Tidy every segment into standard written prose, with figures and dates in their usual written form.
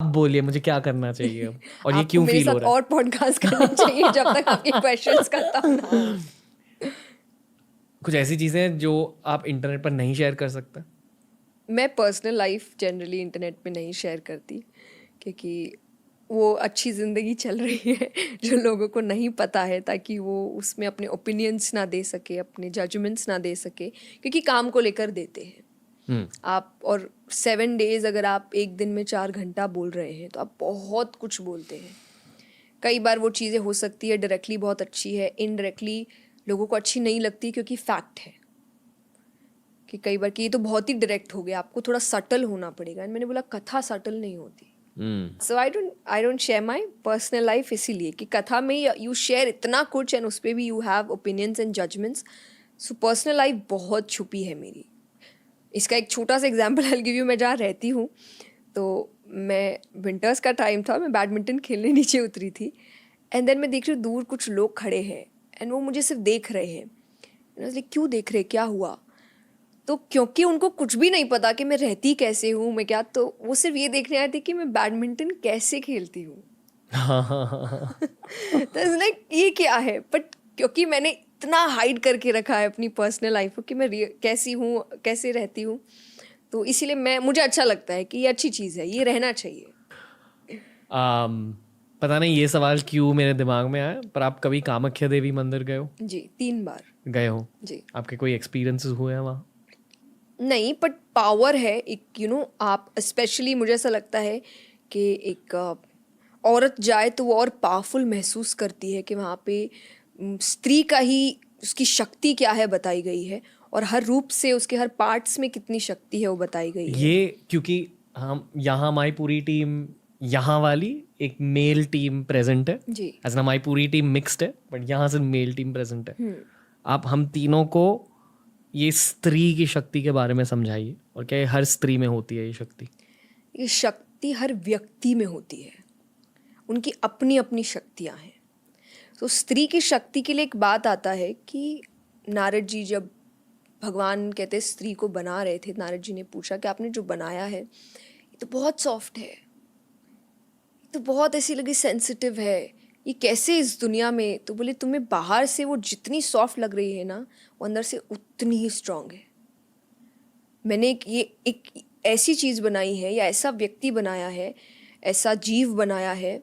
बोलिए मुझे क्या करना चाहिए अब, और ये आपको क्यों मेरे फील हो साथ रहा और पॉडकास्ट करने चाहिए जब तक आपके क्वेश्चंस खत्म ना हो। है? कुछ ऐसी चीजें हैं जो आप इंटरनेट पर नहीं शेयर कर सकते? मैं पर्सनल लाइफ जनरली इंटरनेट पे नहीं शेयर करती, क्योंकि वो अच्छी ज़िंदगी चल रही है जो लोगों को नहीं पता है, ताकि वो उसमें अपने ओपिनियंस ना दे सके, अपने जजमेंट्स ना दे सके, क्योंकि काम को लेकर देते हैं आप। और 7 डेज अगर आप एक दिन में 4 घंटा बोल रहे हैं तो आप बहुत कुछ बोलते हैं। कई बार वो चीज़ें हो सकती है डायरेक्टली बहुत अच्छी है, इनडायरेक्टली लोगों को अच्छी नहीं लगती, क्योंकि फैक्ट है कि कई बार कि ये तो बहुत ही डायरेक्ट हो गया, आपको थोड़ा सटल होना पड़ेगा। एंड मैंने बोला कथा सटल नहीं होती। So I don't share my personal life, इसीलिए कि कथा में यू शेयर इतना कुछ एंड उस पर भी you have opinions and judgements. So personal life बहुत छुपी है मेरी। इसका एक छोटा सा एग्जाम्पल आई गिव यू। मैं जहाँ रहती हूँ, तो मैं विंटर्स का टाइम था, मैं बैडमिंटन खेलने नीचे उतरी थी, एंड देन मैं देख रही हूँ दूर कुछ लोग खड़े हैं एंड वो मुझे सिर्फ देख रहे हैं। क्यों देख रहे, क्या हुआ? तो क्योंकि उनको कुछ भी नहीं पता कि मैं रहती कैसे हूँ, मैं क्या, तो वो सिर्फ ये देखने आए थे कि मैं बैडमिंटन कैसे खेलती हूँ। तो इट्स लाइक ये क्या है, बट क्योंकि मैंने इतना हाइड करके रखा है अपनी पर्सनल लाइफ को कि मैं कैसी हूँ, कैसे रहती हूँ, तो इसीलिए मुझे अच्छा लगता है कि ये अच्छी चीज़ है, ये रहना चाहिए। पता नहीं ये सवाल क्यों मेरे दिमाग में आया, पर आप कभी कामाख्या देवी मंदिर गए हो? जी, 3 बार गए हो? जी। आपके कोई एक्सपीरियंसेस हुए हैं वहाँ? नहीं, बट पावर है एक, आप स्पेशली मुझे ऐसा लगता है कि एक औरत जाए तो वो और पावरफुल महसूस करती है कि वहाँ पे स्त्री का ही उसकी शक्ति क्या है बताई गई है, और हर रूप से उसके हर पार्ट्स में कितनी शक्ति है वो बताई गई है। ये क्योंकि हम यहाँ हमारी पूरी टीम यहाँ वाली एक मेल टीम प्रेजेंट है, जी। ऐसा हमारी पूरी टीम मिक्स्ड है, बट यहाँ से मेल टीम प्रेजेंट है। आप हम तीनों को ये स्त्री की शक्ति के बारे में समझाइए, और क्या ये हर स्त्री में होती है ये शक्ति? ये शक्ति हर व्यक्ति में होती है, उनकी अपनी अपनी शक्तियाँ हैं। तो स्त्री की शक्ति के लिए एक बात आता है कि नारद जी, जब भगवान कहते हैं स्त्री को बना रहे थे, नारद जी ने पूछा कि आपने जो बनाया है ये तो बहुत सॉफ्ट है, ये तो बहुत ऐसी लगी सेंसिटिव है, ये कैसे इस दुनिया में? तो बोले तुम्हें बाहर से वो जितनी सॉफ्ट लग रही है ना, वो अंदर से उतनी ही स्ट्रांग है। मैंने एक ऐसी चीज़ बनाई है, या ऐसा व्यक्ति बनाया है, ऐसा जीव बनाया है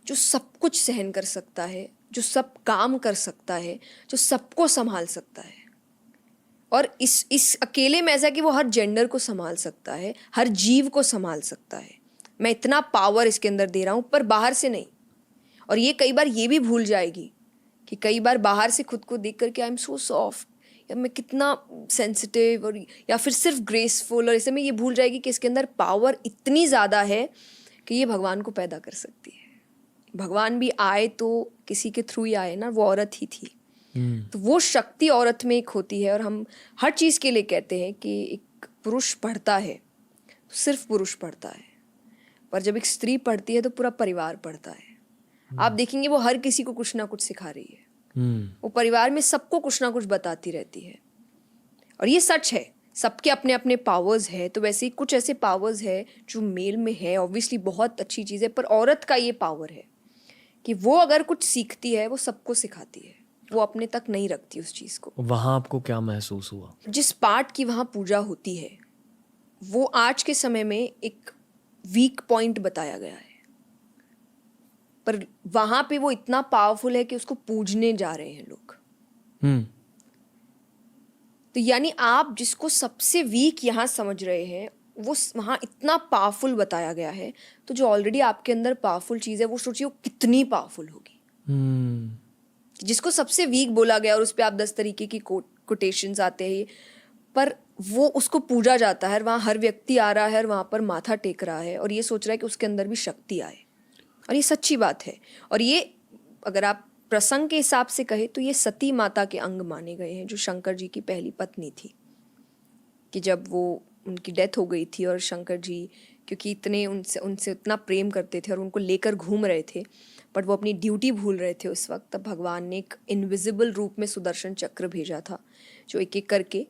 जो सब कुछ सहन कर सकता है, जो सब काम कर सकता है, जो सबको संभाल सकता है। और इस अकेले में ऐसा कि वो हर जेंडर को संभाल सकता है, हर जीव को संभाल सकता है। मैं इतना पावर इसके अंदर दे रहा हूँ, पर बाहर से नहीं। और ये कई बार ये भी भूल जाएगी कि कई बार बाहर से खुद को देख करके आई एम सो सॉफ्ट, या मैं कितना सेंसिटिव, और या फिर सिर्फ ग्रेसफुल, और ऐसे में ये भूल जाएगी कि इसके अंदर पावर इतनी ज़्यादा है कि ये भगवान को पैदा कर सकती है। भगवान भी आए तो किसी के थ्रू ही आए ना, वो औरत ही थी। तो वो शक्ति औरत में एक होती है। और हम हर चीज़ के लिए कहते हैं कि एक पुरुष पढ़ता है तो सिर्फ पुरुष पढ़ता है, पर जब एक स्त्री पढ़ती है तो पूरा परिवार पढ़ता है। आप देखेंगे वो हर किसी को कुछ ना कुछ सिखा रही है, वो परिवार में सबको कुछ ना कुछ बताती रहती है। और ये सच है, सबके अपने अपने पावर्स है। तो वैसे ही कुछ ऐसे पावर्स है जो मेल में है, ऑब्वियसली बहुत अच्छी चीज़ है, पर औरत का ये पावर है कि वो अगर कुछ सीखती है वो सबको सिखाती है, वो अपने तक नहीं रखती उस चीज़ को। वहाँ आपको क्या महसूस हुआ? जिस पार्ट की वहाँ पूजा होती है वो आज के समय में एक वीक पॉइंट बताया गया है, पर वहाँ पे वो इतना पावरफुल है कि उसको पूजने जा रहे हैं लोग। तो यानी आप जिसको सबसे वीक यहाँ समझ रहे हैं, वो वहाँ इतना पावरफुल बताया गया है। तो जो ऑलरेडी आपके अंदर पावरफुल चीज़ है, वो सोचिए वो कितनी पावरफुल होगी। जिसको सबसे वीक बोला गया और उस पर आप 10 तरीके की कोटेशंस आते हैं, पर वो उसको पूजा जाता है। वहाँ हर व्यक्ति आ रहा है और वहाँ पर माथा टेक रहा है और ये सोच रहा है कि उसके अंदर भी शक्ति आए, और ये सच्ची बात है। और ये अगर आप प्रसंग के हिसाब से कहे तो ये सती माता के अंग माने गए हैं, जो शंकर जी की पहली पत्नी थी। कि जब वो उनकी डेथ हो गई थी और शंकर जी क्योंकि इतने उनसे इतना प्रेम करते थे और उनको लेकर घूम रहे थे, बट वो अपनी ड्यूटी भूल रहे थे उस वक्त, तब भगवान ने एक इनविजिबल रूप में सुदर्शन चक्र भेजा था, जो एक एक करके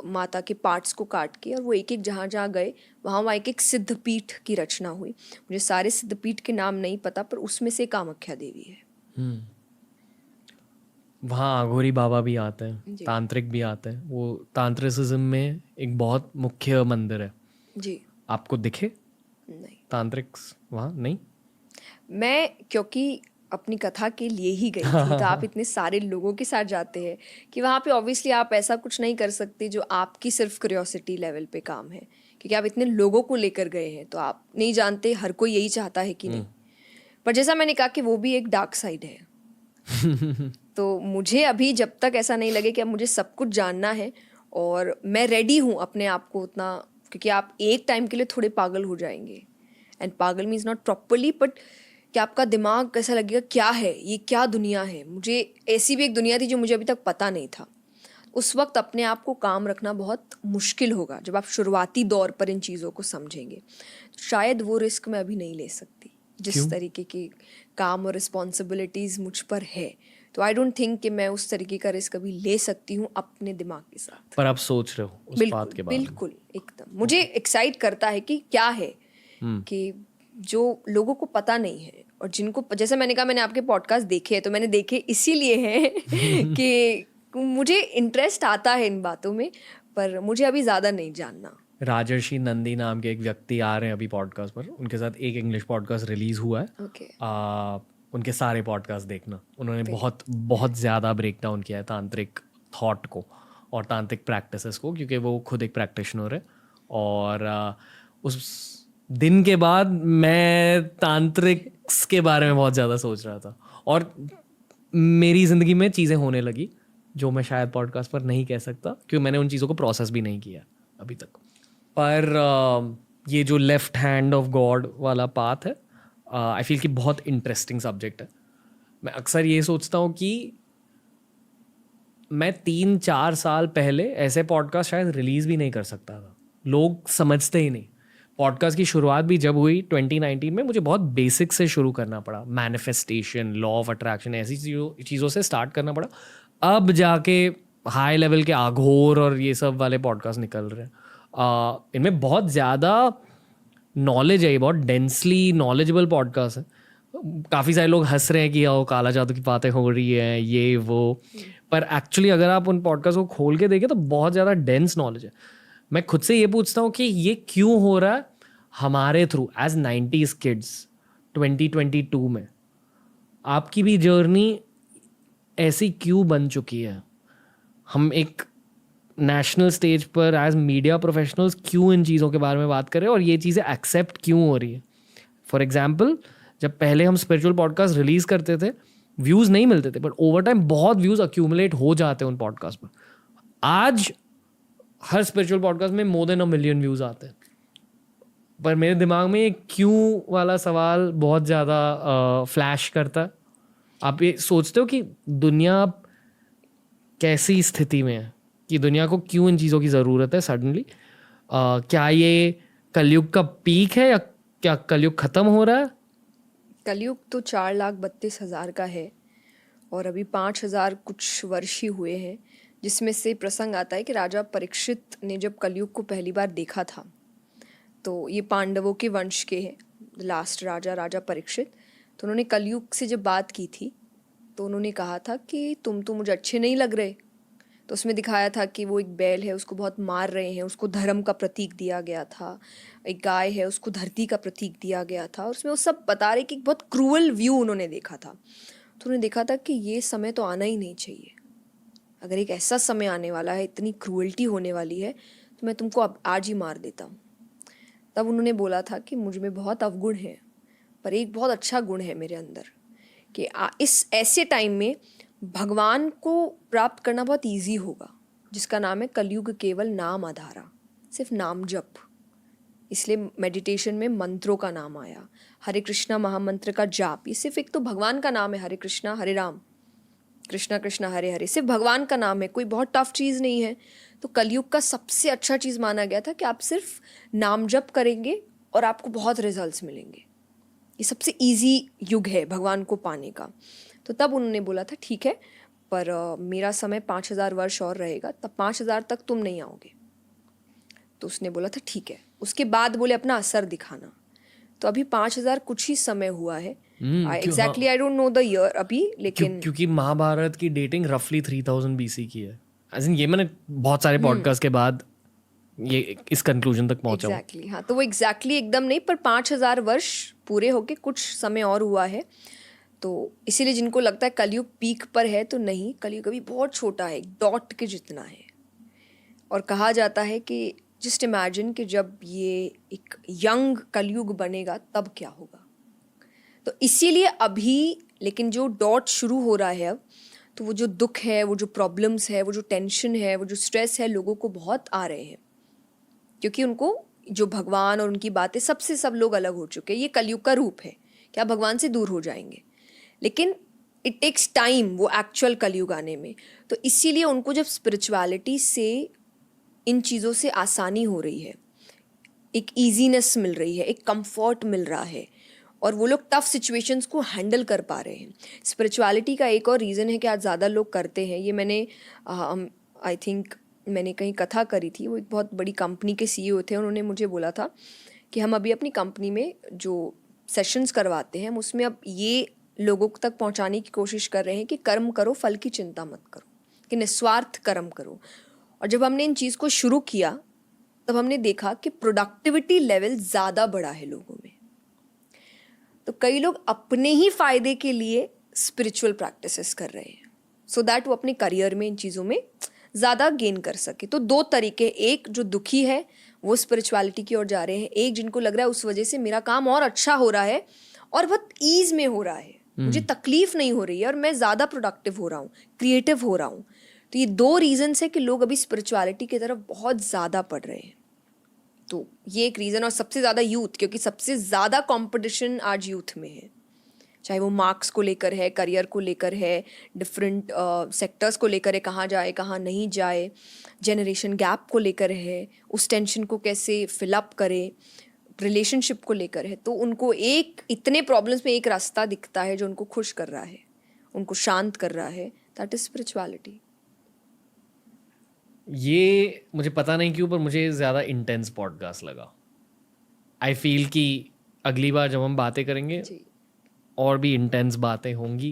माता के पार्ट्स को काट के, और वो एक एक जहाँ जहाँ गए वहाँ एक एक सिद्धपीठ की रचना हुई। मुझे सारे सिद्धपीठ के नाम नहीं पता, पर उसमें से कामाख्या देवी है। वहाँ अघोरी बाबा भी आते हैं, जी। तांत्रिक भी आते हैं। वो तांत्रिसिज्म में एक बहुत मुख्य मंदिर है। जी। आपको दिखे नहीं, तांत्रिक वहाँ? नहीं। मैं क्योंकि अपनी कथा के लिए ही गई थी, तो आप इतने सारे लोगों के साथ जाते हैं कि वहाँ पे ऑब्वियसली आप ऐसा कुछ नहीं कर सकते जो आपकी सिर्फ क्यूरियोसिटी लेवल पे काम है, क्योंकि आप इतने लोगों को लेकर गए हैं, तो आप नहीं जानते हर कोई यही चाहता है कि नहीं। पर जैसा मैंने कहा कि वो भी एक डार्क साइड है। तो मुझे अभी जब तक ऐसा नहीं लगे कि अब मुझे सब कुछ जानना है और मैं रेडी हूँ अपने आप को उतना, क्योंकि आप एक टाइम के लिए थोड़े पागल हो जाएंगे, एंड पागल मीन्स नॉट प्रॉपरली, बट कि आपका दिमाग कैसा लगेगा, क्या है ये, क्या दुनिया है। मुझे ऐसी भी एक दुनिया थी जो मुझे अभी तक पता नहीं था। उस वक्त अपने आप को काम रखना बहुत मुश्किल होगा जब आप शुरुआती दौर पर इन चीज़ों को समझेंगे। शायद वो रिस्क मैं अभी नहीं ले सकती जिस तरीके की काम और रिस्पॉन्सिबिलिटीज़ मुझ पर है। तो आई डोंट थिंक कि मैं उस तरीके का रिस्क अभी ले सकती हूँ अपने दिमाग के साथ। पर आप सोच रहे हो उस बात के बारे में? बिल्कुल, एकदम। मुझे एक्साइट करता है कि क्या है कि जो लोगों को पता नहीं है, और जिनको, जैसे मैंने कहा, मैंने आपके पॉडकास्ट देखे हैं, तो मैंने देखे इसीलिए हैं कि मुझे इंटरेस्ट आता है इन बातों में, पर मुझे अभी ज़्यादा नहीं जानना। राजर्षि नंदी नाम के एक व्यक्ति आ रहे हैं अभी पॉडकास्ट पर। उनके साथ एक इंग्लिश पॉडकास्ट रिलीज हुआ है। ओके। उनके सारे पॉडकास्ट देखना। उन्होंने बहुत बहुत ज़्यादा ब्रेक डाउन किया है तांत्रिक थॉट को और तांत्रिक प्रैक्टिसेस को, क्योंकि वो खुद एक प्रैक्टिशनर है। और उस दिन के बाद मैं तांत्रिक्स के बारे में बहुत ज़्यादा सोच रहा था, और मेरी ज़िंदगी में चीज़ें होने लगी जो मैं शायद पॉडकास्ट पर नहीं कह सकता, क्योंकि मैंने उन चीज़ों को प्रोसेस भी नहीं किया अभी तक। पर ये जो लेफ्ट हैंड ऑफ गॉड वाला पाथ है, आई फील कि बहुत इंटरेस्टिंग सब्जेक्ट है। मैं अक्सर ये सोचता हूँ कि मैं 3-4 साल पहले ऐसे पॉडकास्ट शायद रिलीज़ भी नहीं कर सकता था। लोग समझते ही नहीं। पॉडकास्ट की शुरुआत भी जब हुई 2019 में, मुझे बहुत बेसिक से शुरू करना पड़ा। मैनिफेस्टेशन, लॉ ऑफ अट्रैक्शन, ऐसी चीज़ों से स्टार्ट करना पड़ा। अब जाके हाई लेवल के आघोर और ये सब वाले पॉडकास्ट निकल रहे हैं। इनमें बहुत ज़्यादा नॉलेज है, ये बहुत डेंसली नॉलेजेबल पॉडकास्ट है। काफ़ी सारे लोग हंस रहे हैं कि वो काला जादू की बातें हो रही हैं, ये वो, पर एक्चुअली अगर आप उन पॉडकास्ट को खोल के देखें तो बहुत ज़्यादा डेंस नॉलेज है। मैं खुद से ये पूछता हूँ कि ये क्यों हो रहा है हमारे थ्रू एज 90s किड्स 2022 में। आपकी भी जर्नी ऐसी क्यों बन चुकी है? हम एक नेशनल स्टेज पर एज मीडिया प्रोफेशनल्स क्यों इन चीज़ों के बारे में बात कर रहे हैं, और ये चीज़ें एक्सेप्ट क्यों हो रही है? फॉर एग्जाम्पल, जब पहले हम स्पिरिचुअल पॉडकास्ट रिलीज़ करते थे, व्यूज़ नहीं मिलते थे, बट ओवर टाइम बहुत व्यूज़ अक्यूमुलेट हो जाते हैं उन पॉडकास्ट पर। आज हर स्पिरिचुअल पॉडकास्ट में more than 1 million व्यूज़ आते हैं। पर मेरे दिमाग में ये क्यों वाला सवाल बहुत ज़्यादा फ्लैश करता है। आप ये सोचते हो कि दुनिया कैसी स्थिति में है, कि दुनिया को क्यों इन चीज़ों की ज़रूरत है सडनली? क्या ये कलयुग का पीक है, या क्या कलयुग ख़त्म हो रहा है? कलयुग तो 4,32,000 का है, और अभी 5,000 कुछ वर्ष ही हुए हैं, जिसमें से प्रसंग आता है कि राजा परीक्षित ने जब कलयुग को पहली बार देखा था, तो ये पांडवों के वंश के हैं, लास्ट राजा परीक्षित। तो उन्होंने कलयुग से जब बात की थी, तो उन्होंने कहा था कि तुम तो मुझे अच्छे नहीं लग रहे। तो उसमें दिखाया था कि वो एक बैल है, उसको बहुत मार रहे हैं, उसको धर्म का प्रतीक दिया गया था। एक गाय है, उसको धरती का प्रतीक दिया गया था। और उसमें वो सब बता रहे कि एक बहुत क्रूअल व्यू उन्होंने देखा था। तो उन्होंने देखा था कि ये समय तो आना ही नहीं चाहिए। अगर एक ऐसा समय आने वाला है, इतनी क्रूअल्टी होने वाली है, तो मैं तुमको अब आज ही मार देता हूँ। तब उन्होंने बोला था कि मुझ में बहुत अवगुण है, पर एक बहुत अच्छा गुण है मेरे अंदर, कि इस ऐसे टाइम में भगवान को प्राप्त करना बहुत इजी होगा, जिसका नाम है कलयुग केवल नाम आधारा, सिर्फ नाम जप। इसलिए मेडिटेशन में मंत्रों का नाम आया, हरे कृष्णा महामंत्र का जाप। ये सिर्फ एक तो भगवान का नाम है, हरे कृष्णा हरे राम, कृष्णा कृष्णा हरे हरे, सिर्फ भगवान का नाम है, कोई बहुत टफ चीज़ नहीं है। तो कलयुग का सबसे अच्छा चीज़ माना गया था कि आप सिर्फ नाम जप करेंगे और आपको बहुत रिजल्ट्स मिलेंगे। ये सबसे इजी युग है भगवान को पाने का। तो तब उन्होंने बोला था ठीक है, पर मेरा समय 5,000 वर्ष और रहेगा, तब 5,000 तक तुम नहीं आओगे। तो उसने बोला था ठीक है। उसके बाद बोले अपना असर दिखाना। तो अभी 5,000 कुछ ही समय हुआ है, exactly I don't know the year अभी, लेकिन क्योंकि महाभारत की डेटिंग रफली 3000 BC की है। As in, ये मैंने बहुत सारे पॉडकास्ट के बाद ये इस कंक्लूजन तक पहुंचा हूं। एग्जैक्टली हाँ, तो वो एग्जैक्टली एकदम नहीं, पर 5,000 वर्ष पूरे होके कुछ समय और हुआ है। तो इसीलिए जिनको लगता है कलयुग पीक पर है, तो नहीं, कलयुग अभी बहुत छोटा है, एक डॉट के जितना है। और कहा जाता है कि जस्ट इमेजिन कि जब ये एक यंग कलयुग बनेगा तब क्या होगा। तो इसीलिए अभी, लेकिन जो डॉट शुरू हो रहा है अब, तो वो जो दुख है, वो जो प्रॉब्लम्स है, वो जो टेंशन है, वो जो स्ट्रेस है, लोगों को बहुत आ रहे हैं, क्योंकि उनको जो भगवान और उनकी बातें, सबसे सब लोग अलग हो चुके हैं। ये कलयुग का रूप है कि आप भगवान से दूर हो जाएंगे, लेकिन इट टेक्स टाइम वो एक्चुअल कलयुग आने में। तो इसीलिए उनको जब स्पिरिचुअलिटी से, इन चीज़ों से आसानी हो रही है, एक ईजीनेस मिल रही है, एक कंफर्ट मिल रहा है, और वो लोग टफ सिचुएशंस को हैंडल कर पा रहे हैं। स्पिरिचुअलिटी का एक और रीज़न है कि आज ज़्यादा लोग करते हैं, ये मैंने आई थिंक मैंने कहीं कथा करी थी। वो एक बहुत बड़ी कंपनी के CEO थे, उन्होंने मुझे बोला था कि हम अभी अपनी कंपनी में जो सेशंस करवाते हैं, हम उसमें अब ये लोगों तक पहुंचाने की कोशिश कर रहे हैं कि कर्म करो, फल की चिंता मत करो, कि निस्वार्थ कर्म करो। और जब हमने इन चीज़ को शुरू किया, तब हमने देखा कि प्रोडक्टिविटी लेवल ज़्यादा बढ़ा है लोगों में। तो कई लोग अपने ही फ़ायदे के लिए स्पिरिचुअल प्रैक्टिसेस कर रहे हैं, सो दैट वो अपने करियर में इन चीज़ों में ज़्यादा गेन कर सके। तो दो तरीके, एक जो दुखी है वो स्पिरिचुअलिटी की ओर जा रहे हैं, एक जिनको लग रहा है उस वजह से मेरा काम और अच्छा हो रहा है और बहुत ईज में हो रहा है, मुझे तकलीफ नहीं हो रही है और मैं ज़्यादा प्रोडक्टिव हो रहा हूँ, क्रिएटिव हो रहा हूँ। तो ये दो रीजंस है कि लोग अभी स्पिरिचुअलिटी की तरफ बहुत ज़्यादा पढ़ रहे हैं। तो ये एक रीज़न, और सबसे ज़्यादा यूथ, क्योंकि सबसे ज़्यादा कंपटीशन आज यूथ में है, चाहे वो मार्क्स को लेकर है, करियर को लेकर है, डिफरेंट सेक्टर्स को लेकर है, कहाँ जाए कहाँ नहीं जाए, जनरेशन गैप को लेकर है, उस टेंशन को कैसे फिलअप करे, रिलेशनशिप को लेकर है। तो उनको एक, इतने प्रॉब्लम्स में एक रास्ता दिखता है जो उनको खुश कर रहा है, उनको शांत कर रहा है, दैट इज स्पिरिचुअलिटी। ये मुझे पता नहीं क्यों, पर मुझे ज़्यादा इंटेंस पॉडकास्ट लगा। आई फील कि अगली बार जब हम बातें करेंगे जी, और भी इंटेंस बातें होंगी।